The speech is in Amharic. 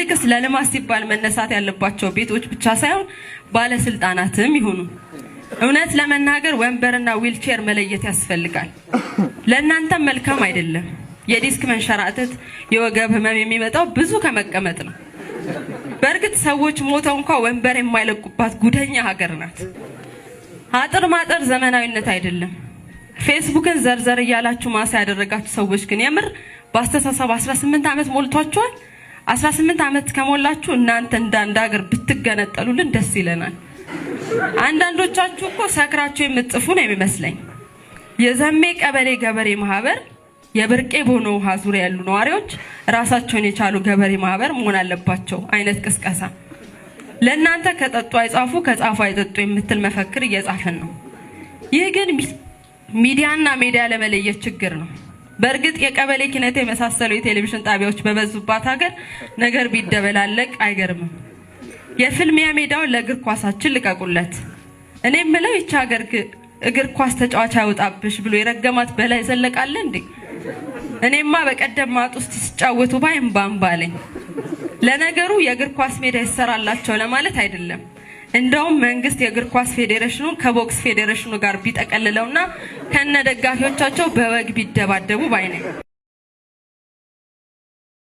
ይልቅስ ለልማት ሲባል መነሳት ያለባቸው ቤቶች ብቻ ሳይሆን ባለስልጣናትም ይሁኑ። እውነት ለመናገር ወንበርና ዊልቸር መለየት ያስፈልጋል። ለእናንተም መልካም አይደለም። የዲስክ መንሸራተት፣ የወገብ ህመም የሚመጣው ብዙ ከመቀመጥ ነው። በእርግጥ ሰዎች ሞተው እንኳን ወንበር የማይለቁባት ጉደኛ ሀገር ናት። አጥር ማጠር ዘመናዊነት አይደለም። ፌስቡክን ዘርዘር እያላችሁ ማሳ ያደረጋችሁ ሰዎች ግን የምር በአስተሳሰብ 18 ዓመት ሞልቷችኋል። 18 ዓመት ከሞላችሁ እናንተ እንዳንድ ሀገር ብትገነጠሉልን ደስ ይለናል። አንዳንዶቻችሁ እኮ ሰክራችሁ የምትጽፉ ነው የሚመስለኝ። የዘሜ ቀበሌ ገበሬ ማህበር የብርቄ ቦኖ ውሃ ዙሪያ ያሉ ነዋሪዎች ራሳቸውን የቻሉ ገበሬ ማህበር መሆን አለባቸው አይነት ቅስቀሳ ለእናንተ ከጠጡ አይጻፉ ከጻፉ አይጠጡ የምትል መፈክር እየጻፈን ነው። ይህ ግን ሚዲያና ሜዲያ ለመለየት ችግር ነው። በእርግጥ የቀበሌ ኪነት የመሳሰሉ የቴሌቪዥን ጣቢያዎች በበዙባት ሀገር ነገር ቢደበላለቅ አይገርምም። የፍልሚያ ሜዳውን ለእግር ኳሳችን ልቀቁለት። እኔ የምለው ይህች ሀገር እግር ኳስ ተጫዋች አይወጣብሽ ብሎ የረገማት በላይ ዘለቃለ እንዴ? እኔማ በቀደም ማጥ ውስጥ ሲጫወቱ ባይም ባምባለኝ። ለነገሩ የእግር ኳስ ሜዳ ይሰራላቸው ለማለት አይደለም። እንደውም መንግስት የእግር ኳስ ፌዴሬሽኑን ከቦክስ ፌዴሬሽኑ ጋር ቢጠቀልለውና ከነ ደጋፊዎቻቸው በወግ ቢደባደቡ ባይ ነኝ።